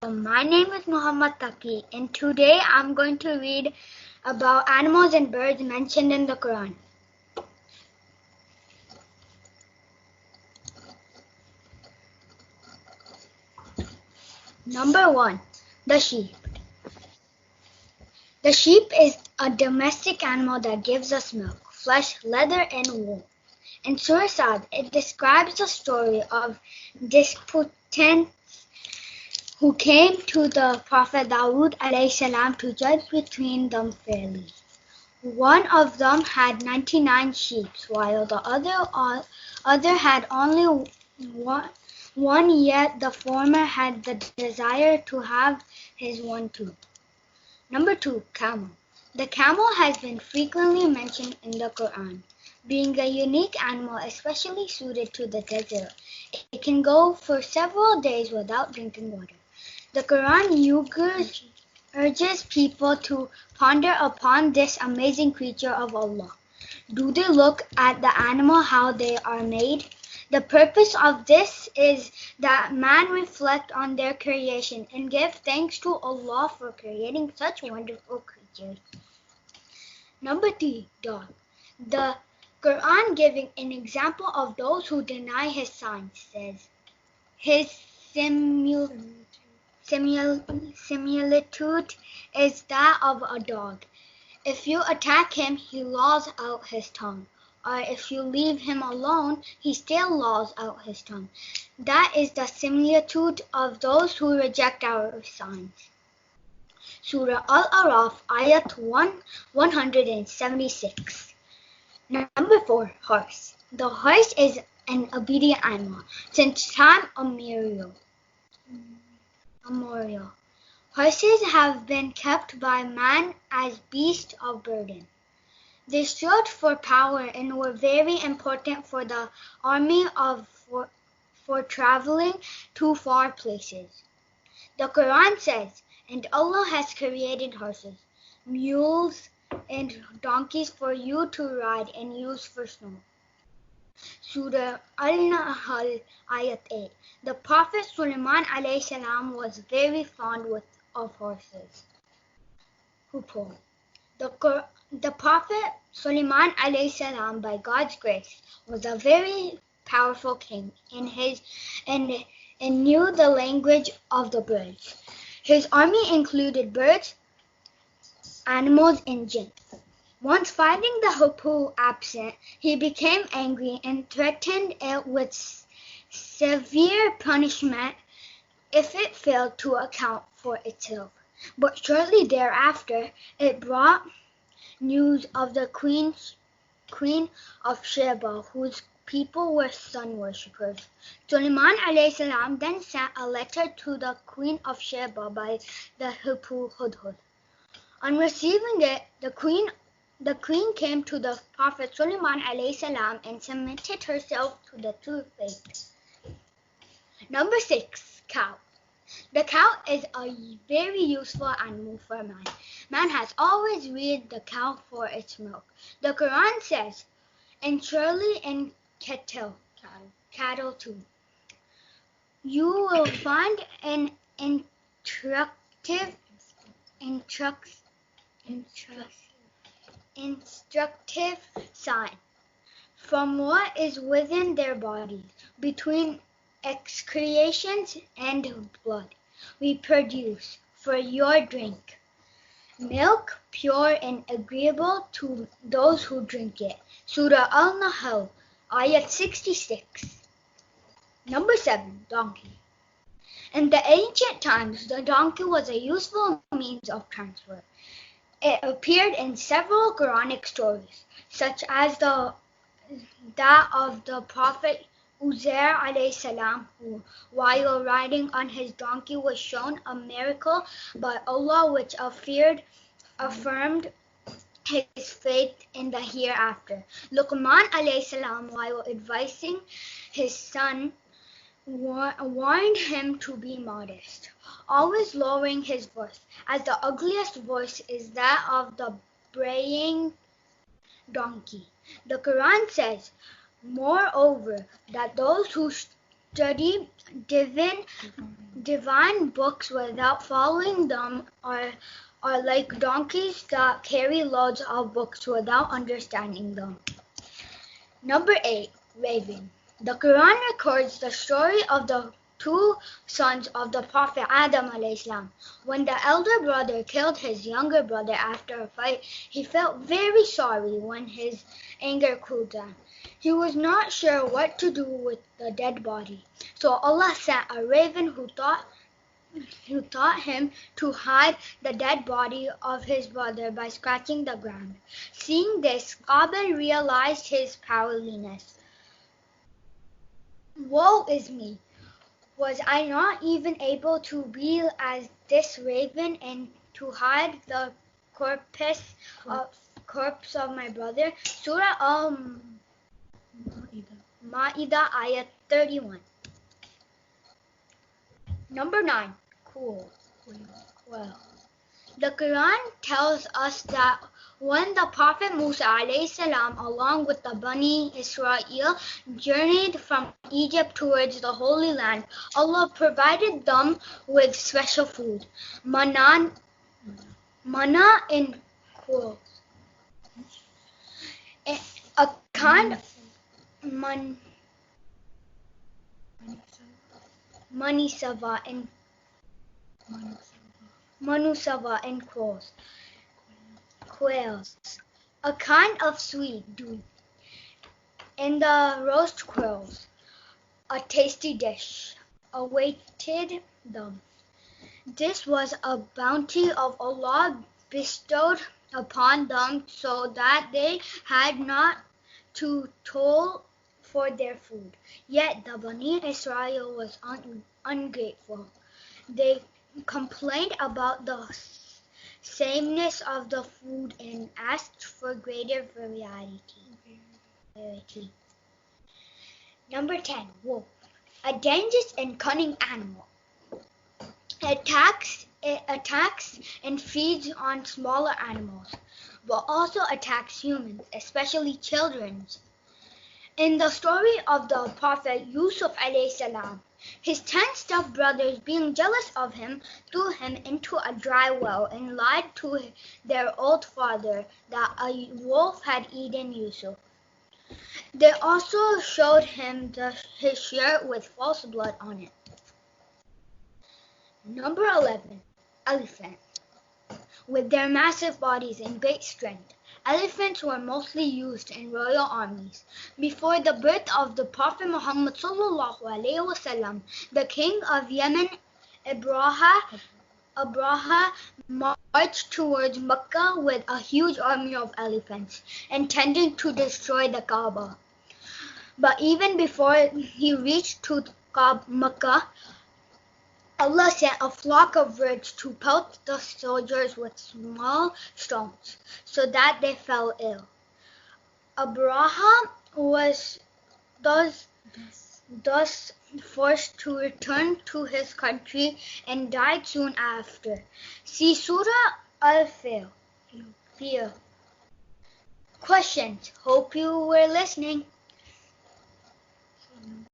Assalamualaikum. My name is Muhammad Taqi, and today I'm going to read about animals and birds mentioned in the Quran. Number 1. The sheep. The sheep is a domestic animal that gives us milk, flesh, leather, and wool. In Surah Sad, it describes the story of disputants who came to the Prophet Dawood ﷺ to judge between them fairly. One of them had 99 sheep, while the other had only one, yet the former had the desire to have his one too. Number 2. Camel. The camel has been frequently mentioned in the Quran. Being a unique animal especially suited to the desert, it can go for several days without drinking water. The Quran urges people to ponder upon this amazing creature of Allah. Do they look at the animal how they are made? The purpose of this is that man reflect on their creation and give thanks to Allah for creating such wonderful creatures. Number 3. Dog. The Quran, giving an example of those who deny his signs, says, his similitude is that of a dog. If you attack him, he lolls out his tongue, or if you leave him alone, he still lolls out his tongue. That is the similitude of those who reject our signs. Surah Al-Araf, Ayat 176. Number 4. Horse. The horse is an obedient animal since time immemorial. Horses have been kept by man as beasts of burden. They stood for power and were very important for the army for traveling to far places. The Quran says, and Allah has created horses, mules, and donkeys for you to ride and use for snow. Surah Al-Nahl, Ayat 8. The Prophet Sulaiman ﷺ was very fond of horses. Who pulled? The Prophet Sulaiman ﷺ, by God's grace, was a very powerful king and knew the language of the birds. His army included birds, animals, and jinn. Once finding the hoopoe absent, he became angry and threatened it with severe punishment if it failed to account for itself. But shortly thereafter, it brought news of the Queen of Sheba, whose people were sun worshippers. Sulaiman ﷺ then sent a letter to the Queen of Sheba by the hoopoe Hudhud. On receiving it, the queen came to the Prophet Sulaiman ﷺ and submitted herself to the true faith. Number 6. Cow. The cow is a very useful animal for man. Man has always reared the cow for its milk. The Quran says, and surely in cattle too, you will find an instructive sign from what is within their bodies. Between excretions and blood, we produce for your drink milk pure and agreeable to those who drink it. Surah Al-Nahl, Ayat 66. Number 7. Donkey. In the ancient times, the donkey was a useful means of transport. It appeared in several Quranic stories, such as that of the Prophet Uzair ﷺ, who, while riding on his donkey, was shown a miracle by Allah which affirmed his faith in the hereafter. Luqman ﷺ, while advising his son, warned him to be modest, always lowering his voice, as the ugliest voice is that of the braying donkey. The Quran says, moreover, that those who study divine books without following them are like donkeys that carry loads of books without understanding them. Number 8. Raven. The Quran records the story of the two sons of the Prophet Adam alayhis salam. When the elder brother killed his younger brother after a fight, he felt very sorry when his anger cooled down. He was not sure what to do with the dead body. So Allah sent a raven who taught him to hide the dead body of his brother by scratching the ground. Seeing this, Qabil realized his powerlessness. Woe is me! Was I not even able to be as this raven and to hide the corpse of my brother? Surah Al-Ma'idah, ayat 31. Number 9. Cool. Well, the Quran tells us that when the Prophet Musa alayhi salam, along with the Bani Israel, journeyed from Egypt towards the Holy Land, Allah provided them with special food, manna in quotes, a kind manisava in manusava in quails, a kind of sweet dew, in the roast quails, a tasty dish, awaited them. This was a bounty of Allah bestowed upon them so that they had not to toil for their food. Yet the Bani Israel was ungrateful. They complained about the sameness of the food and asked for greater variety. Number 10. Wolf. A dangerous and cunning animal. It attacks and feeds on smaller animals, but also attacks humans, especially children. In the story of the Prophet Yusuf alayhi salam, his 10 step-brothers, being jealous of him, threw him into a dry well and lied to their old father that a wolf had eaten Yusuf. They also showed him his shirt with false blood on it. Number 11. Elephant. With their massive bodies and great strength, elephants were mostly used in royal armies. Before the birth of the Prophet Muhammad sallallahu alaihi wasallam, the king of Yemen, Abraha, marched towards Mecca with a huge army of elephants, intending to destroy the Kaaba. But even before he reached to Mecca, Allah sent a flock of birds to pelt the soldiers with small stones, so that they fell ill. Abraha was thus forced to return to his country and died soon after. See Surah Al-Fil. Questions. Hope you were listening.